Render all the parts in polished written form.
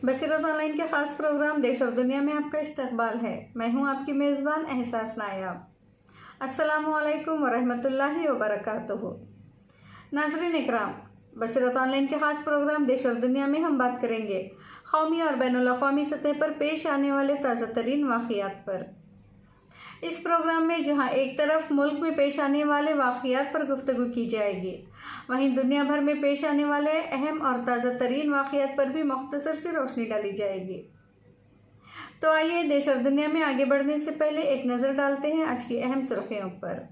बसीरत online के खास programme देश और दुनिया में आपका इस्तकबाल है। मैं हूं आपकी मेज़बान एहसास नायाब। अस्सलामुअलैकुम वरहमतुल्लाहि वबरकातुहू। नाज़रीन इकराम, बसीरत ऑनलाइन के खास प्रोग्राम देश और दुनिया में हम बात करेंगे कौमी और बैनुल-अक़वामी सतह पर पेश आने वाले ताज़ा तरीन वाक़ियात पर। इस प्रोग्राम में जहां एक तरफ मुल्क में पेश आने वाले वाक़ियात पर गुफ्तगू की जाएगी, वहीं दुनिया भर में पेश आने वाले अहम और ताज़ा तरीन वाक़ियात पर भी मुख्तसर सी रोशनी डाली जाएगी। तो आइए देश और दुनिया में आगे बढ़ने से पहले एक नज़र डालते हैं आज की अहम सुर्खियों पर।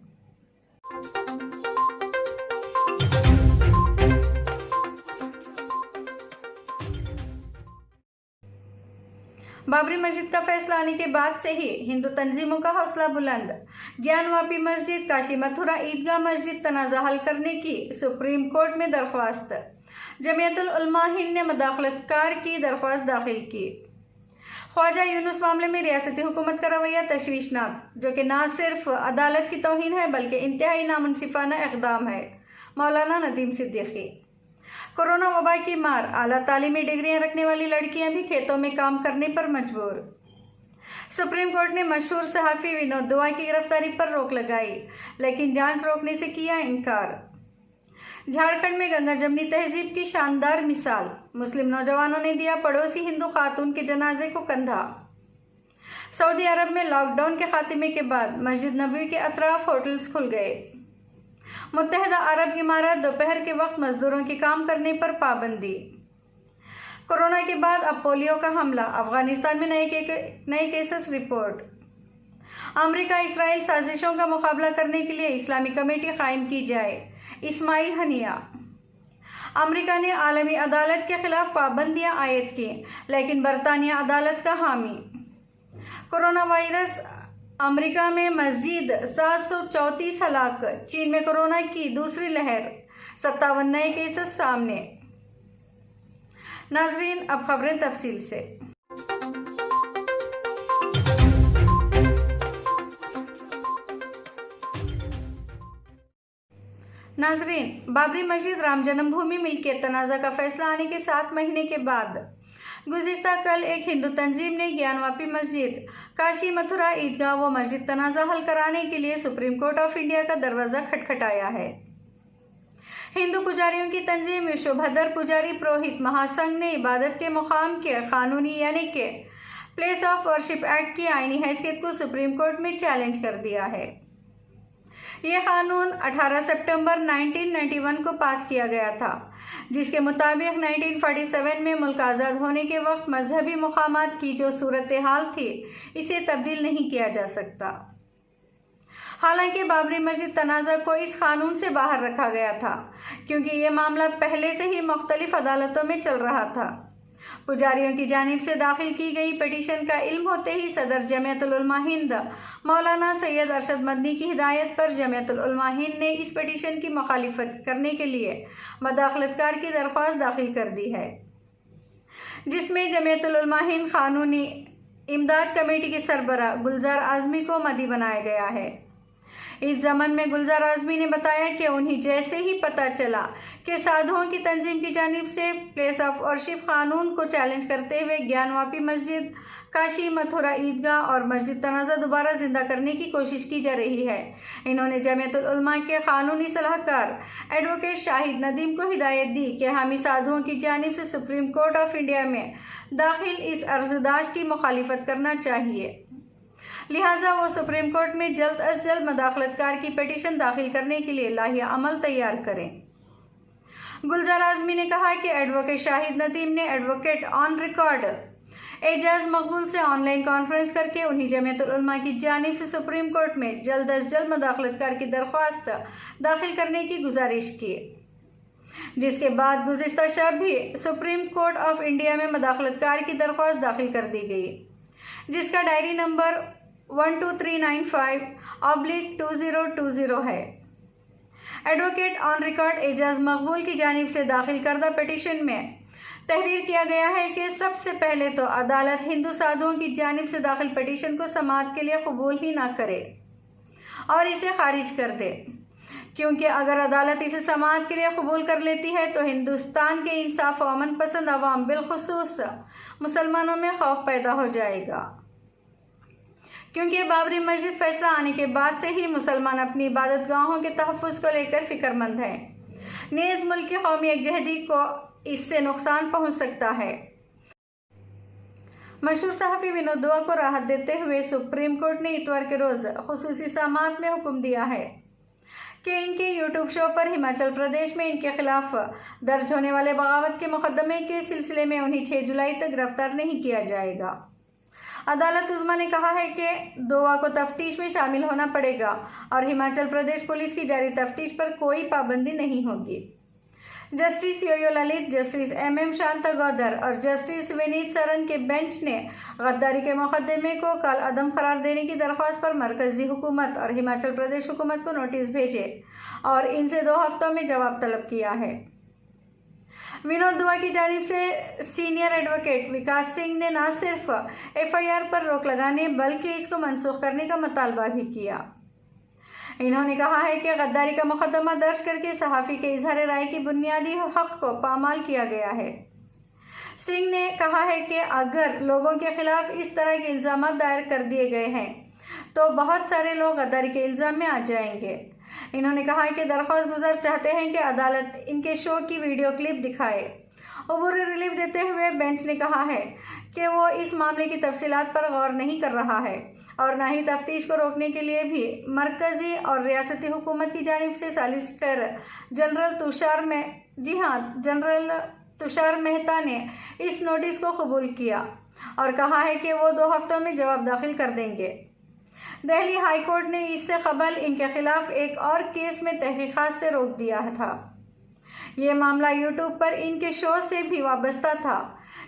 बाबरी मस्जिद का फैसला आने के बाद से ही हिंदू तंजीमों का हौसला बुलंद। ज्ञानवापी मस्जिद, काशी मथुरा ईदगाह मस्जिद तनाज़ा हल करने की सुप्रीम कोर्ट में दरख्वास्त। जमियतुल उलमा हिंद ने मदाखलतकार की दरख्वास्त दाखिल की। ख्वाजा यूनुस मामले में रियासती हुकूमत का रवैया तशवीशनाक, जो कि न सिर्फ अदालत की तौहीन है बल्कि इंतहाई नामुनसिफाना इक़दाम है। मौलाना नदीम सिद्दीकी। कोरोना वबा की मार, आला तालीमी डिग्रियां रखने वाली लड़कियां भी खेतों में काम करने पर मजबूर। सुप्रीम कोर्ट ने मशहूर सहाफ़ी विनोद दुआ की गिरफ्तारी पर रोक लगाई, लेकिन जांच रोकने से किया इनकार। झारखंड में गंगा जमनी तहजीब की शानदार मिसाल, मुस्लिम नौजवानों ने दिया पड़ोसी हिंदू खातून के जनाजे को कंधा। सऊदी अरब में लॉकडाउन के खात्मे के बाद मस्जिद नबवी के अतराफ होटल्स खुल गए। मुत्तहिदा अरब इमारात दोपहर के वक्त मजदूरों के काम करने पर पाबंदी। कोरोना के बाद अब पोलियो का हमला, अफगानिस्तान में नए केसेस रिपोर्ट। अमेरिका इसराइल साजिशों का मुकाबला करने के लिए इस्लामी कमेटी कायम की जाए, इस्माइल हनिया। अमेरिका ने आलमी अदालत के खिलाफ पाबंदियां आयद की, लेकिन बरतानिया अदालत का हामी। कोरोना वायरस, अमेरिका में मजीद 734 हलाक। चीन में कोरोना की दूसरी लहर, 57 नए केसेस सामने। नाजरीन, अब खबरें तफसील से। नाजरीन, बाबरी मस्जिद राम जन्मभूमि मिल्कियत तनाज़ा का फैसला आने के 7 महीने के बाद गुज़िश्ता कल एक हिंदू तंजीम ने ज्ञानवापी मस्जिद, काशी मथुरा ईदगाह व मस्जिद तनाज़ा हल कराने के लिए सुप्रीम कोर्ट ऑफ इंडिया का दरवाज़ा खटखटाया है। हिंदू पुजारियों की तंजीम विश्वभद्र पुजारी पुरोहित महासंघ ने इबादत के मुकाम के कानूनी यानी कि प्लेस ऑफ वर्शिप एक्ट की आईनी हैसियत को सुप्रीम कोर्ट में चैलेंज कर दिया है। यह कानून 18 सितंबर 1991 को पास किया गया था, जिसके मुताबिक 1947 में मुल्क आज़ाद होने के वक्त मजहबी मुकामात की जो सूरत हाल थी, इसे तब्दील नहीं किया जा सकता। हालांकि बाबरी मस्जिद तनाज़ा को इस कानून से बाहर रखा गया था, क्योंकि ये मामला पहले से ही मुख्तलिफ अदालतों में चल रहा था। पुजारियों की जानिब से दाखिल की गई पिटीशन का इल्म होते ही सदर जमियतुल उलमा हिंद मौलाना सैयद अरशद मदनी की हिदायत पर जमियतुल उलमा हिंद ने इस पिटीशन की मुखालिफत करने के लिए मदाखलतकार की दरख्वास्त दाखिल कर दी है, जिसमें जमियतुल उलमा हिंद कानूनी इमदाद कमेटी के सरबराह गुलजार आज़मी को मदी बनाया गया है। इस ज़मन में गुलजार आज़मी ने बताया कि उन्हें जैसे ही पता चला कि साधुओं की तंजीम की जानिब से प्लेस ऑफ वर्शिप कानून को चैलेंज करते हुए ज्ञानवापी मस्जिद, काशी मथुरा ईदगाह और मस्जिद तनाज़ा दोबारा जिंदा करने की कोशिश की जा रही है, इन्होंने जमियतुल उलमा के कानूनी सलाहकार एडवोकेट शाहिद नदीम को हिदायत दी कि हमें साधुओं की जानिब से सुप्रीम कोर्ट ऑफ इंडिया में दाखिल इस अर्ज़दाश्त की मुखालिफत करना चाहिए, लिहाजा वो सुप्रीम कोर्ट में जल्द अज जल्द मदाखलतकार की पिटीशन दाखिल करने के लिए लाहिया अमल तैयार करें। गुलजार आज़मी ने कहा कि एडवोकेट शाहिद नदीम ने एडवोकेट ऑन रिकॉर्ड एजाज मकबूल से ऑनलाइन कॉन्फ्रेंस करके उन्हीं जमियतुल उलमा की जानिब से सुप्रीम कोर्ट में जल्द अज जल्द मदाखलतकार की दरख्वास्त दाखिल करने की गुजारिश की, जिसके बाद गुज़िश्ता शब भी सुप्रीम कोर्ट ऑफ इंडिया में मदाखलतकार की दरख्वास्त दाखिल कर दी गई, जिसका डायरी नंबर 12395/2020 है। एडवोकेट ऑन रिकॉर्ड एजाज मकबूल की जानिब से दाखिल करदा पिटीशन में तहरीर किया गया है कि सबसे पहले तो अदालत हिंदू साधुओं की जानिब से दाखिल पिटीशन को समाअत के लिए कबूल ही ना करे और इसे खारिज कर दे, क्योंकि अगर अदालत इसे समाअत के लिए कबूल कर लेती है तो हिंदुस्तान के इंसाफ और अमन पसंद अवाम बिलखुसूस मुसलमानों में खौफ पैदा हो जाएगा, क्योंकि बाबरी मस्जिद फैसला आने के बाद से ही मुसलमान अपनी इबादत गाहों के तहफ़्फ़ुज़ को लेकर फिक्रमंद हैं। नेज़ मुल्क की कौमी यकजहती को इससे नुकसान पहुंच सकता है। मशहूर सहाफ़ी विनोद दुआ को राहत देते हुए सुप्रीम कोर्ट ने इतवार के रोज़ खुसूसी समाअत में हुक्म दिया है कि इनके यूट्यूब शो पर हिमाचल प्रदेश में इनके खिलाफ दर्ज होने वाले बगावत के मुकदमे के सिलसिले में उन्हें 6 जुलाई तक गिरफ्तार नहीं किया जाएगा। अदालत उज़्मा ने कहा है कि दोआ को तफ्तीश में शामिल होना पड़ेगा और हिमाचल प्रदेश पुलिस की जारी तफ्तीश पर कोई पाबंदी नहीं होगी। Justice U U Lalit, justice MM Shantanagoudar और जस्टिस विनीत सरन के बेंच ने गद्दारी के मुकदमे को कल अदम करार देने की दरख्वास्त पर मरकजी हुकूमत और हिमाचल प्रदेश हुकूमत को नोटिस भेजे और इनसे 2 हफ्तों में जवाब तलब किया है। विनोद दुआ की जानिब से सीनियर एडवोकेट विकास सिंह ने न सिर्फ FIR पर रोक लगाने बल्कि इसको मनसूख करने का मुतालबा भी किया। इन्होंने कहा है कि गद्दारी का मुकदमा दर्ज करके सहाफ़ी के इजहार राय की बुनियादी हक को पामाल किया गया है। सिंह ने कहा है कि अगर लोगों के खिलाफ इस तरह के इल्ज़ाम दायर कर दिए गए हैं तो बहुत सारे लोग गद्दारी के इल्ज़ाम में आ जाएंगे। इन्होंने कहा कि दरख्वास्त गुजार चाहते हैं कि अदालत इनके शो की वीडियो क्लिप दिखाए। अबूरी रिलीफ देते हुए बेंच ने कहा है कि वो इस मामले की तफसीलात पर गौर नहीं कर रहा है और न ही तफ्तीश को रोकने के लिए भी मरकजी और रियासती हुकूमत की जानिब से सॉलिसिटर जनरल तुषार मेहता ने इस नोटिस को कबूल किया और कहा है कि वो 2 हफ्तों में जवाब दाखिल कर देंगे। दिल्ली हाई कोर्ट ने इससे कबल इनके खिलाफ एक और केस में तहकीकात से रोक दिया था। ये मामला यूट्यूब पर इनके शो से भी वाबस्ता था।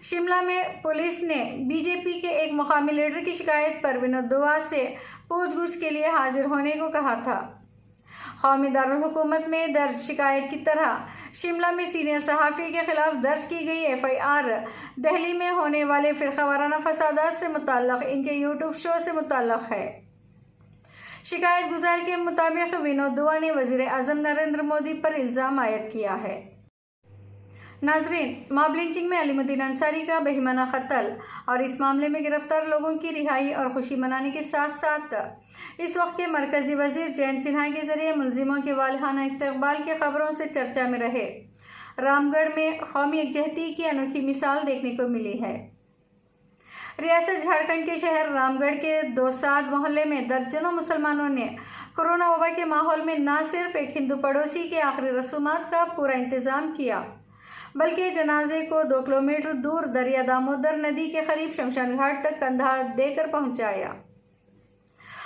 शिमला में पुलिस ने बीजेपी के एक मुकामी लीडर की शिकायत पर विनोद दुआ से पूछगछ के लिए हाजिर होने को कहा था। कौमी दारुल हुकूमत में दर्ज शिकायत की तरह शिमला में सीनियर सहाफ़ी के खिलाफ दर्ज की गई FIR दिल्ली में होने वाले फिरका वाराना फसादात से मुताल्लिक़ इनके यूट्यूब शो से मुताल्लिक़ है। शिकायत गुजार के मुताबिक विनोद दुआ ने वज़ीर आज़म नरेंद्र मोदी पर इल्ज़ाम आयद किया है। नाजरीन, मॉब लिंचिंग में अलीमुद्दीन अंसारी का बेईमाना कत्ल और इस मामले में गिरफ्तार लोगों की रिहाई और खुशी मनाने के साथ साथ इस वक्त के मरकजी वजीर जयंत सिन्हा के जरिए मुलजिमों के वालिहाना इस्तकबाल की खबरों से चर्चा में रहे रामगढ़ में कौमी यकजहती की अनोखी मिसाल देखने को मिली है। रियासत झारखंड के शहर रामगढ़ के दोसाद मोहल्ले में दर्जनों मुसलमानों ने कोरोना वबा के माहौल में न सिर्फ एक हिंदू पड़ोसी के आखिरी रसूमात का पूरा इंतजाम किया बल्कि जनाजे को 2 किलोमीटर दूर दरिया दामोदर नदी के करीब शमशान घाट तक कंधा देकर पहुंचाया।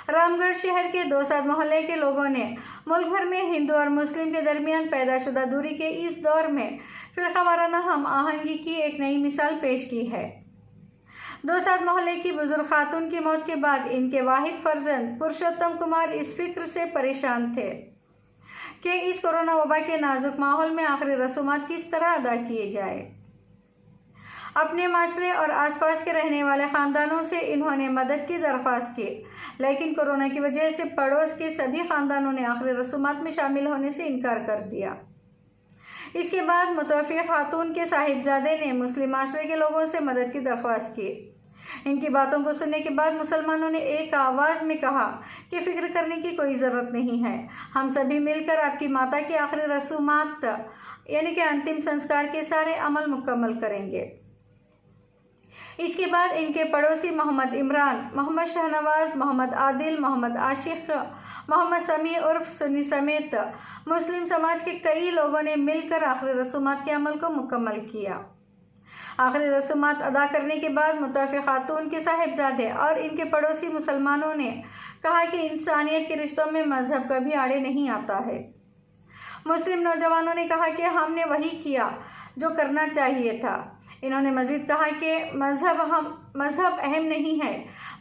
रामगढ़ शहर के दोसाद मोहल्ले के लोगों ने मुल्क भर में हिंदू और मुस्लिम के दरमियान पैदाशुदा दूरी के इस दौर में फिरका वाराना हम आहंगी की एक नई मिसाल पेश की है। दोसाद मोहल्ले की बुजुर्ग खातून की मौत के बाद इनके वाहिद फर्जंद पुरुषोत्तम कुमार इस फिक्र से परेशान थे कि इस कोरोना वबा के नाजुक माहौल में आखिरी रसूमात किस तरह अदा किए जाए। अपने माशरे और आसपास के रहने वाले ख़ानदानों से इन्होंने मदद की दरख्वास्त की, लेकिन कोरोना की वजह से पड़ोस के सभी ख़ानदानों ने आखिरी रसूमात में शामिल होने से इनकार कर दिया। इसके बाद मुतवफ़ी खातून के साहिबजादे ने मुस्लिम माशरे के लोगों से मदद की दरख्वास्त की। इनकी बातों को सुनने के बाद मुसलमानों ने एक आवाज़ में कहा कि फ़िक्र करने की कोई ज़रूरत नहीं है, हम सभी मिलकर आपकी माता की आखिरी रसूमात यानी कि अंतिम संस्कार के सारे अमल मुकम्मल करेंगे। इसके बाद इनके पड़ोसी मोहम्मद इमरान, मोहम्मद शहनवाज, मोहम्मद आदिल, मोहम्मद आशिक, मोहम्मद समी उर्फ सुन्नी समेत मुस्लिम समाज के कई लोगों ने मिलकर आखिरी रसूमात के अमल को मुकम्मल किया। आखिरी रसूमात अदा करने के बाद मुतवफ़ी खातून के साहिबजादे और इनके पड़ोसी मुसलमानों ने कहा कि इंसानियत के रिश्तों में मज़हब कभी आड़े नहीं आता है। मुस्लिम नौजवानों ने कहा कि हमने वही किया जो करना चाहिए था। इन्होंने मज़ीद कहा कि मज़हब अहम नहीं है,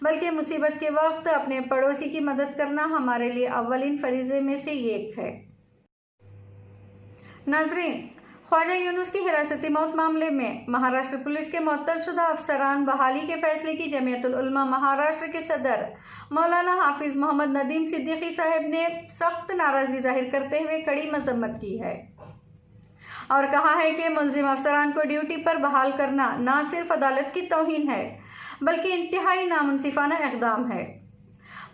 बल्कि मुसीबत के वक्त अपने पड़ोसी की मदद करना हमारे लिए अव्वलीन फरीज़े में से एक है। नाज़रीन, ख्वाजा यूनुस की हिरासती मौत मामले में महाराष्ट्र पुलिस के मुअत्तल शुदा अफसरान बहाली के फैसले की जमीयतुल उलमा महाराष्ट्र के सदर मौलाना हाफिज मोहम्मद नदीम सिद्दीकी साहब ने सख्त नाराजगी जाहिर करते हुए कड़ी मजम्मत की है और कहा है कि मुलजिम अफसरान को ड्यूटी पर बहाल करना न सिर्फ अदालत की तौहीन है बल्कि इंतहाई नामुनसिफाना इक़दाम है।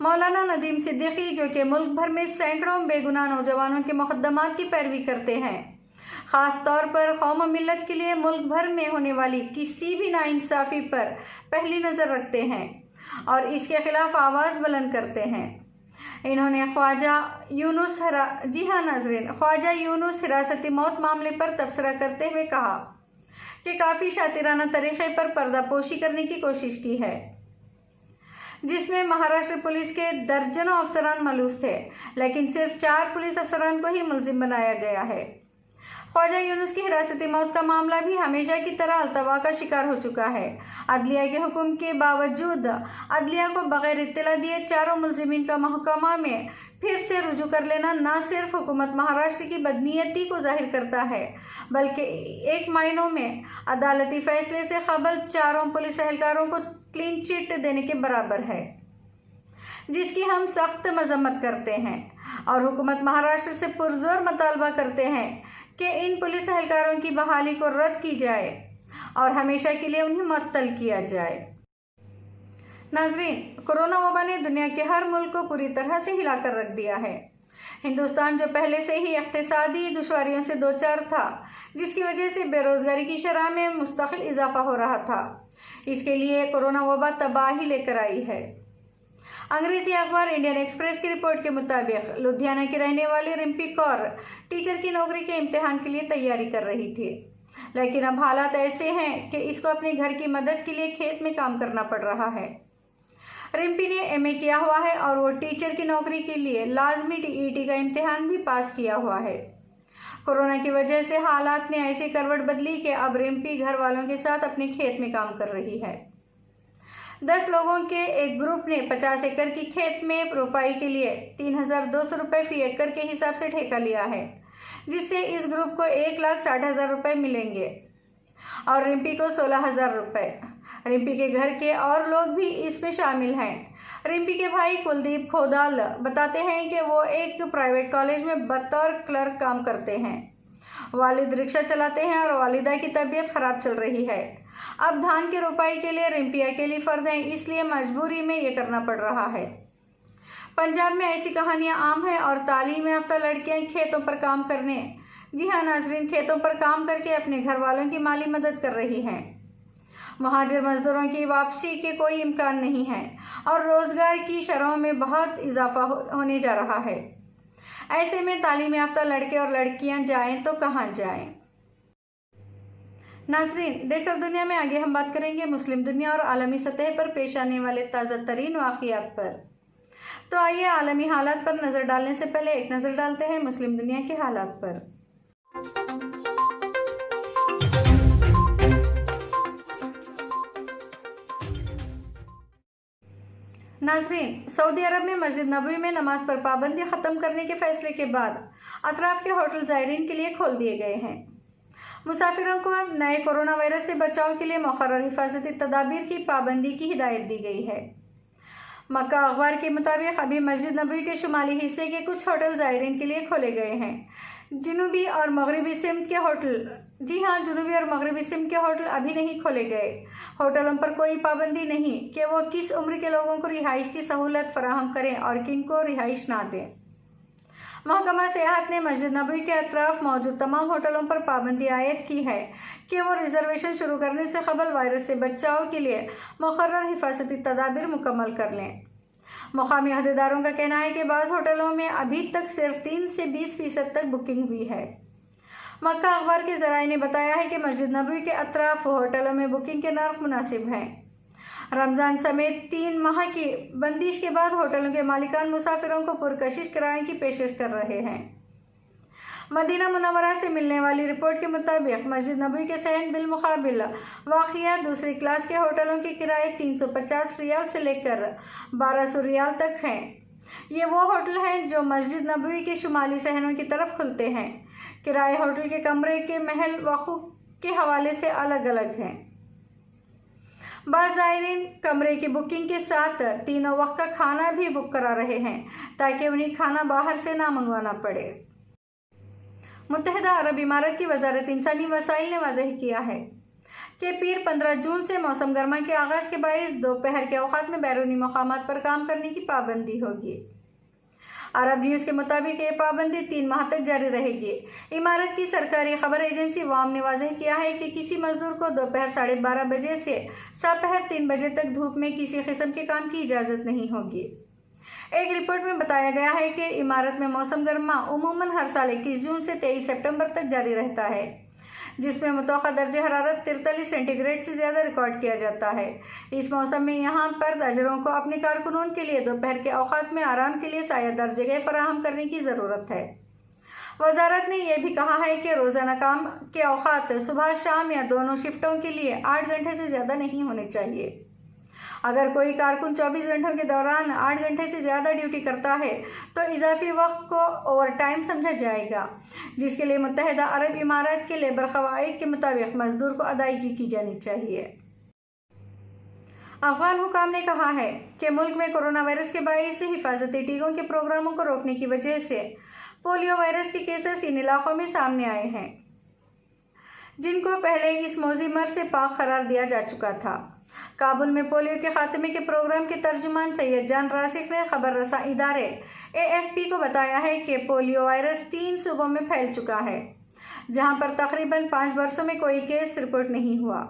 मौलाना नदीम सिद्दीकी, जो कि मुल्क भर में सैकड़ों बेगुनाह नौजवानों के मुकद्दमात की पैरवी करते हैं, ख़ास तौर पर कौम और मिल्लत के लिए मुल्क भर में होने वाली किसी भी नाइंसाफ़ी पर पहली नज़र रखते हैं और इसके खिलाफ आवाज़ बुलंद करते हैं। इन्होंने ख्वाजा यूनुस हिरासती मौत मामले पर तबसरा करते हुए कहा कि काफ़ी शातिराना तरीक़े पर पर्दापोशी करने की कोशिश की है, जिसमें महाराष्ट्र पुलिस के दर्जनों अफसरान मलूस थे, लेकिन सिर्फ 4 पुलिस अफसरान को ही मुलजिम बनाया गया है। ख्वाजा यूनुस की हिरासती मौत का मामला भी हमेशा की तरह अल्तवा का शिकार हो चुका है। अदलिया के हुक्म के बावजूद अदलिया को बगैर इत्तला दिए चारों मुलजिमीन का महकमा में फिर से रुजू कर लेना न सिर्फ हुकूमत महाराष्ट्र की बदनीयती को जाहिर करता है, बल्कि एक मायनों में अदालती फैसले से कबल चारों पुलिस एहलकारों को क्लीन चिट देने के बराबर है, जिसकी हम सख्त मजम्मत करते हैं और हुकूमत महाराष्ट्र से पुरजोर मुतालबा करते हैं कि इन पुलिस एहलकारों की बहाली को रद्द की जाए और हमेशा के लिए उन्हें मुअत्तल किया जाए। नाजरीन, कोरोना वबा ने दुनिया के हर मुल्क को पूरी तरह से हिलाकर रख दिया है। हिंदुस्तान जो पहले से ही इक़्तिसादी दुश्वारियों से दो चार था, जिसकी वजह से बेरोज़गारी की शरह में मुस्तकिल इजाफा हो रहा था, इसके लिए कोरोना वबा तबाही लेकर आई है। अंग्रेजी अखबार इंडियन एक्सप्रेस की रिपोर्ट के मुताबिक लुधियाना की रहने वाली रिम्पी कौर टीचर की नौकरी के इम्तिहान के लिए तैयारी कर रही थी, लेकिन अब हालात ऐसे हैं कि इसको अपने घर की मदद के लिए खेत में काम करना पड़ रहा है। रिम्पी ने एमए किया हुआ है और वो टीचर की नौकरी के लिए लाजमी टीईटी का इम्तिहान भी पास किया हुआ है। कोरोना की वजह से हालात ने ऐसी करवट बदली कि अब रिम्पी घर वालों के साथ अपने खेत में काम कर रही है। 10 लोगों के एक ग्रुप ने 50 एकड़ की खेत में रोपाई के लिए 3,200 रुपये फी एकड़ के हिसाब से ठेका लिया है, जिससे इस ग्रुप को 1,60,000 रुपये मिलेंगे और रिम्पी को 16,000 रुपये। रिम्पी के घर के और लोग भी इसमें शामिल हैं। रिम्पी के भाई कुलदीप खोदाल बताते हैं कि वो एक प्राइवेट कॉलेज में बतौर क्लर्क काम करते हैं। वालिद रिक्शा चलाते हैं और वालिदा की तबीयत ख़राब चल रही है। अब धान की रोपाई के लिए रिम्पी अकेली फर्द हैं, इसलिए मजबूरी में ये करना पड़ रहा है। पंजाब में ऐसी कहानियां आम हैं और तालीम याफ्ता लड़कियां खेतों पर काम करने, जी हाँ नाजरीन, खेतों पर काम करके अपने घर वालों की माली मदद कर रही हैं। मुहाजिर मजदूरों की वापसी के कोई इम्कान नहीं है और रोज़गार की शरहों में बहुत इजाफा होने जा रहा है। ऐसे में तालीम याफ्ता लड़के और लड़कियां जाएं तो कहाँ जाएं। नाजरीन, देश और दुनिया में आगे हम बात करेंगे मुस्लिम दुनिया और आलमी सतह पर पेश आने वाले ताज़ा तरीन वाक़ियात पर। तो आइए आलमी हालात पर नज़र डालने से पहले एक नज़र डालते हैं मुस्लिम दुनिया के हालात पर। नाजरीन, सऊदी अरब में मस्जिद नबवी में नमाज पर पाबंदी ख़त्म करने के फैसले के बाद अतराफ़ के होटल ज़ायरीन के लिए खोल दिए गए हैं। मुसाफिरों को नए कोरोना वायरस से बचाव के लिए मुक़र्रर हिफाजती तदाबीर की पाबंदी की हिदायत दी गई है। मक्का अखबार के मुताबिक अभी मस्जिद नबवी के शुमाली हिस्से के कुछ होटल ज़ायरीन के लिए खोले गए हैं। जनूबी और मगरबी सिमत के होटल, जी हाँ, जनूबी और मगरबी सिमत के होटल अभी नहीं खोले गए। होटलों पर कोई पाबंदी नहीं कि वो किस उम्र के लोगों को रिहाइश की सहूलत फराहम करें और किन को रिहाइश ना दें। महकमा सेहत ने मस्जिद नबवी के अतराफ मौजूद तमाम होटलों पर पाबंदी आयद की है कि वो रिजर्वेशन शुरू करने से कबल वायरस से बचाव के लिए मुक़र्रर हिफाजती तदाबीर मुकम्मल कर लें। मुकामी अहदेदारों का कहना है कि बाज़ होटलों में अभी तक सिर्फ 3 से 20% तक बुकिंग हुई है। मक्का अखबार के ज़राए ने बताया है कि मस्जिद नबवी के अतराफ होटलों में बुकिंग के नर्ख मुनासिब हैं। रमज़ान समेत 3 माह की बंदिश के बाद होटलों के मालिकान मुसाफिरों को पुरकशिश किराए की पेशकश कर रहे हैं। मदीना मुनव्वरा से मिलने वाली रिपोर्ट के मुताबिक मस्जिद नबवी के सहन बिलमुकाबिल वाक़िया दूसरी क्लास के होटलों के किराए 350 रियाल से लेकर 1200 रियाल तक हैं। یہ وہ ہوٹل ہیں جو مسجد نبوی کے شمالی صحنوں کی طرف کھلتے ہیں۔ کرایہ ہوٹل کے کمرے کے محل وقوع کے حوالے سے الگ الگ ہیں۔ بعض زائرین کمرے کی بکنگ کے ساتھ تینوں وقت کا کھانا بھی بک کرا رہے ہیں تاکہ انہیں کھانا باہر سے نہ منگوانا پڑے۔ متحدہ عرب امارات کی وزارت انسانی وسائل نے واضح کیا ہے کہ پیر 15 جون سے موسم گرما کے آغاز کے باعث دوپہر کے اوقات میں بیرونی مقامات پر کام کرنے کی پابندی ہوگی۔ عرب نیوز کے مطابق یہ پابندی 3 ماہ تک جاری رہے گی۔ امارات کی سرکاری خبر ایجنسی وام نے واضح کیا ہے کہ کسی مزدور کو دوپہر 12:30 بجے سے سپہر 3 بجے تک دھوپ میں کسی قسم کے کام کی اجازت نہیں ہوگی۔ ایک رپورٹ میں بتایا گیا ہے کہ امارات میں موسم گرما عموماً ہر سال 21 جون سے 23 سپٹمبر تک جاری رہتا ہے، جس میں متوقع درجہ حرارت 43 سینٹی گریڈ سے زیادہ ریکارڈ کیا جاتا ہے۔ اس موسم میں یہاں پر تاجروں کو اپنے کارکنوں کے لیے دوپہر کے اوقات میں آرام کے لیے سایہ دار جگہ فراہم کرنے کی ضرورت ہے۔ وزارت نے یہ بھی کہا ہے کہ روزانہ کام کے اوقات صبح شام یا دونوں شفٹوں کے لیے 8 گھنٹے سے زیادہ نہیں ہونے چاہیے۔ اگر کوئی کارکن 24 گھنٹوں کے دوران 8 گھنٹے سے زیادہ ڈیوٹی کرتا ہے تو اضافی وقت کو اوور ٹائم سمجھا جائے گا، جس کے لیے متحدہ عرب امارات کے لیبر قواعد کے مطابق مزدور کو ادائیگی کی جانی چاہیے۔ افغان حکام نے کہا ہے کہ ملک میں کورونا وائرس کے باعث حفاظتی ٹیکوں کے پروگراموں کو روکنے کی وجہ سے پولیو وائرس کے کیسز ان علاقوں میں سامنے آئے ہیں جن کو پہلے اس موذی مرض سے پاک قرار دیا جا چکا تھا۔ کابل میں پولیو کے خاتمے کے پروگرام کے ترجمان سید جان راسخ نے خبر رساں ادارے AFP کو بتایا ہے کہ پولیو وائرس 3 صوبوں میں پھیل چکا ہے، جہاں پر تقریباً 5 برسوں میں کوئی کیس رپورٹ نہیں ہوا۔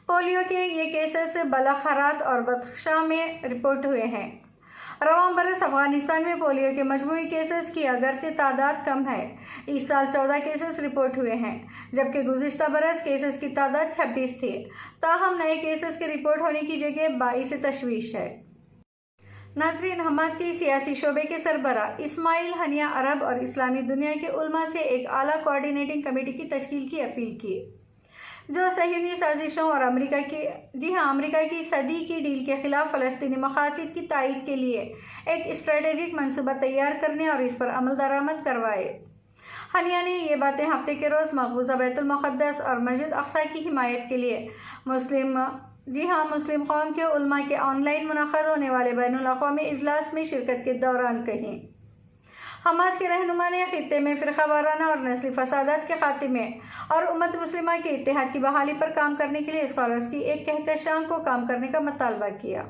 پولیو کے یہ کیسز بلخ، ہرات اور بدخشاں میں رپورٹ ہوئے ہیں۔ رواں برس افغانستان میں پولیو کے مجموعی کیسز کی اگرچہ تعداد کم ہے، اس سال 14 کیسز رپورٹ ہوئے ہیں، جبکہ گزشتہ برس کیسز کی تعداد 26 تھی۔ تاہم نئے کیسز کے رپورٹ ہونے کی جگہ باعث تشویش ہے۔ ناظرین، حماس کی سیاسی شعبے کے سربراہ اسماعیل ہنیہ عرب اور اسلامی دنیا کے علماء سے ایک اعلیٰ کوآرڈینیٹنگ کمیٹی کی تشکیل کی اپیل کی، جو صہیونی سازشوں اور امریکہ کی صدی کی ڈیل کے خلاف فلسطینی مقاصد کی تائید کے لیے ایک اسٹریٹجک منصوبہ تیار کرنے اور اس پر عمل درآمد کروائے۔ ہنیہ نے یہ باتیں ہفتے کے روز مقبوضہ بیت المقدس اور مسجد اقصیٰ کی حمایت کے لیے مسلم قوم کے علماء کے آن لائن منعقد ہونے والے بین الاقوامی اجلاس میں شرکت کے دوران کہیں۔ حماس کے رہنما نے خطے میں فرقہ وارانہ اور نسلی فسادات کے خاتمے اور امت مسلمہ کے اتحاد کی بحالی پر کام کرنے کے لیے اسکالرز کی ایک کہکشاں کو کام کرنے کا مطالبہ کیا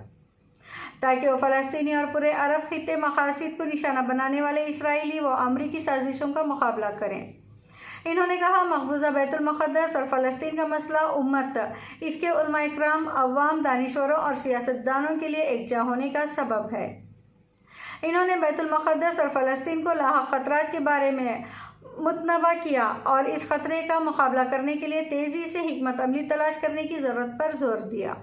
تاکہ وہ فلسطینی اور پورے عرب خطے مقاصد کو نشانہ بنانے والے اسرائیلی و امریکی سازشوں کا مقابلہ کریں۔ انہوں نے کہا، مقبوضہ بیت المقدس اور فلسطین کا مسئلہ امت، اس کے علماء اکرام، عوام، دانشوروں اور سیاستدانوں کے لیے یکجا ہونے کا سبب ہے۔ انہوں نے بیت المقدس اور فلسطین کو لاحق خطرات کے بارے میں متنبہ کیا اور اس خطرے کا مقابلہ کرنے کے لیے تیزی سے حکمت عملی تلاش کرنے کی ضرورت پر زور دیا۔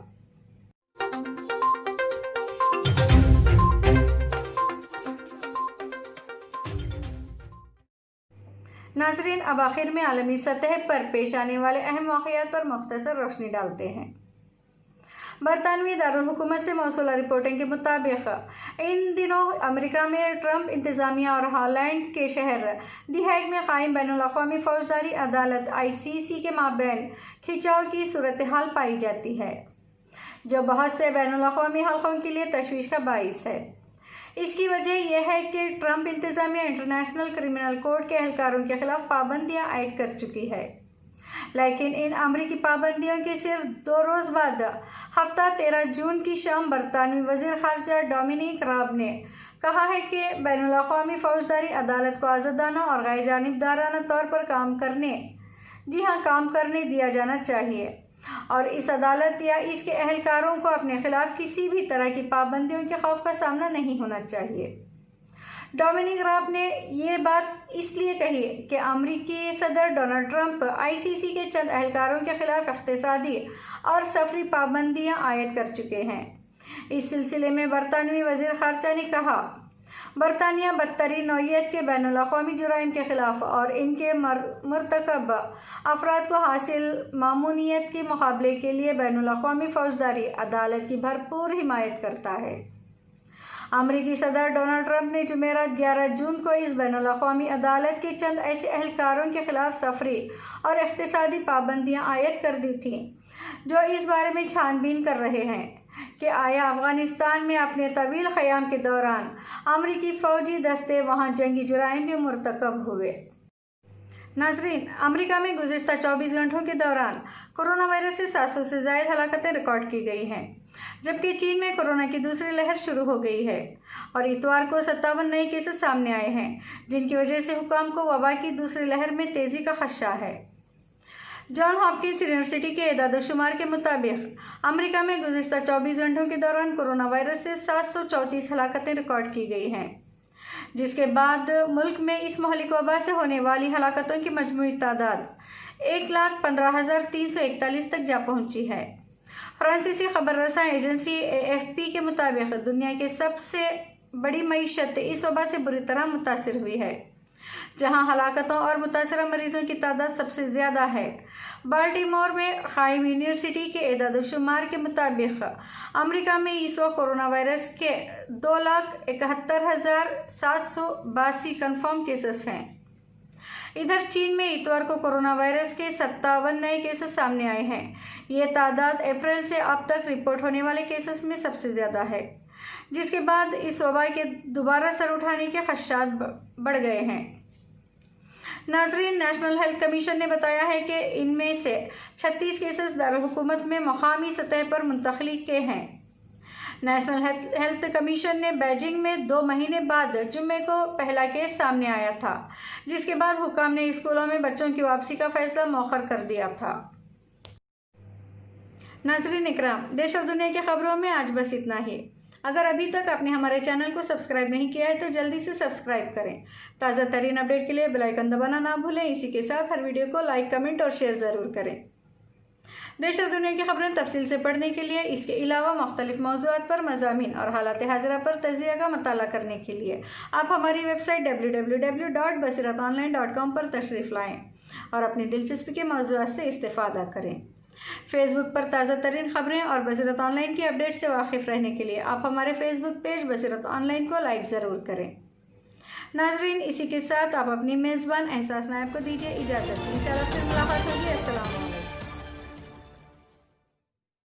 ناظرین، اب آخر میں عالمی سطح پر پیش آنے والے اہم واقعات پر مختصر روشنی ڈالتے ہیں۔ برطانوی دارالحکومت سے موصولہ رپورٹنگ کے مطابق ان دنوں امریکہ میں ٹرمپ انتظامیہ اور ہالینڈ کے شہر دی ہیگ میں قائم بین الاقوامی فوجداری عدالت ICC کے مابین کھنچاؤ کی صورتحال پائی جاتی ہے، جو بہت سے بین الاقوامی حلقوں کے لیے تشویش کا باعث ہے۔ اس کی وجہ یہ ہے کہ ٹرمپ انتظامیہ انٹرنیشنل کرمنل کورٹ کے اہلکاروں کے خلاف پابندیاں عائد کر چکی ہے، لیکن ان امریکی پابندیوں کے صرف 2 روز بعد ہفتہ 13 جون کی شام برطانوی وزیر خارجہ ڈومینک راب نے کہا ہے کہ بین الاقوامی فوجداری عدالت کو آزادانہ اور غیر جانبدارانہ طور پر کام کرنے دیا جانا چاہیے اور اس عدالت یا اس کے اہلکاروں کو اپنے خلاف کسی بھی طرح کی پابندیوں کے خوف کا سامنا نہیں ہونا چاہیے۔ ڈومینک راب نے یہ بات اس لیے کہی کہ امریکی صدر ڈونلڈ ٹرمپ ICC کے چند اہلکاروں کے خلاف اقتصادی اور سفری پابندیاں عائد کر چکے ہیں۔ اس سلسلے میں برطانوی وزیر خارجہ نے کہا، برطانیہ بدترین نوعیت کے بین الاقوامی جرائم کے خلاف اور ان کے مرتکب افراد کو حاصل مامونیت کے مقابلے کے لیے بین الاقوامی فوجداری عدالت کی بھرپور حمایت کرتا ہے۔ अमरीकी सदर डोनाल्ड ट्रंप ने जुमेरात 11 जून को इस बैनुल अक़वामी अदालत के चंद ऐसे एहलकारों के खिलाफ सफरी और इक़्तिसादी पाबंदियाँ आयद कर दी थीं जो इस बारे में छानबीन कर रहे हैं कि आया अफ़गानिस्तान में अपने तवील क़याम के दौरान अमरीकी फ़ौजी दस्ते वहाँ जंगी जुराइम में मुर्तकब हुए। नाज़रीन, अमेरिका में गुज़िश्ता 24 घंटों के दौरान कोरोना वायरस से 700 से ज़ायद हलाकतें रिकॉर्ड की गई हैं, जबकि चीन में कोरोना की दूसरी लहर शुरू हो गई है और इतवार को 57 नए केसेस सामने आए हैं, जिनकी वजह से हुकाम को वबा की दूसरी लहर में तेज़ी का खदशा है। जॉन हॉपकिंस यूनिवर्सिटी के एदाद-ओ-शुमार के मुताबिक अमेरिका में गुज़िश्ता 24 घंटों के दौरान कोरोना वायरस से 734 हलाकतें रिकॉर्ड की गई हैं, जिसके बाद मुल्क में इस महलिक वबा से होने वाली हलाकतों की मजमूई तादाद 1,15,341 तक जा पहुंची है। फ्रांसीसी खबर रसां एजेंसी AFP के मुताबिक दुनिया की सबसे बड़ी मईशत इस वबा से बुरी तरह मुतासर हुई है, जहां हलाकतों और मुतासरा मरीजों की तादाद सबसे ज़्यादा है। बाल्टीमोर में क़ाइम यूनिवर्सिटी के एदाद-ओ-शुमार के मुताबिक अमेरिका में इस वक्त कोरोना वायरस के 2,71,782 कन्फर्म केसेस हैं। इधर चीन में इतवार को कोरोना वायरस के 57 नए केसेस सामने आए हैं। ये तादाद अप्रैल से अब तक रिपोर्ट होने वाले केसेस में सबसे ज़्यादा है, जिसके बाद इस वबा के दोबारा सर उठाने के खदशात बढ़ गए हैं। नाज़रीन, नेशनल हेल्थ कमीशन ने बताया है कि इनमें से 36 केसेस दारुल-हुकूमत में मकामी सतह पर मुंतकिल के हैं। नेशनल हेल्थ कमीशन ने बीजिंग में 2 महीने बाद जुम्मे को पहला केस सामने आया था, जिसके बाद हुकाम ने स्कूलों में बच्चों की वापसी का फैसला मौखर कर दिया था। नाज़रीन इकराम, देश और दुनिया की खबरों में आज बस इतना ही। अगर अभी तक आपने हमारे चैनल को सब्सक्राइब नहीं किया है तो जल्दी से सब्सक्राइब करें। ताज़ा तरीन अपडेट के लिए बेल आइकन दबाना ना भूलें। इसी के साथ हर वीडियो को लाइक, कमेंट और शेयर ज़रूर करें। देश और दुनिया की खबरें तफसील से पढ़ने के लिए, इसके अलावा मुख्तलिफ मौज़ूआत पर मज़ामीन और हालात हाज़िरा पर तज़किया का मुताला करने के लिए आप हमारी वेबसाइट www.basiratonline.com पर तशरीफ़ लाएँ और अपनी दिलचस्पी के मौज़ूआत से इस्तिफ़ादा करें। फेसबुक पर ताज़ा तरीन खबरें और बसीरत ऑनलाइन की अपडेट से वाकिफ़ रहने के लिए आप हमारे फेसबुक पेज बसीरत ऑनलाइन को लाइक ज़रूर करें। नाज़रीन, इसी के साथ आप अपनी मेज़बान एहसास नायब को दीजिए इजाज़त। इंशाअल्लाह फिर मुलाकात होगी। अस्सलाम वालेकुम।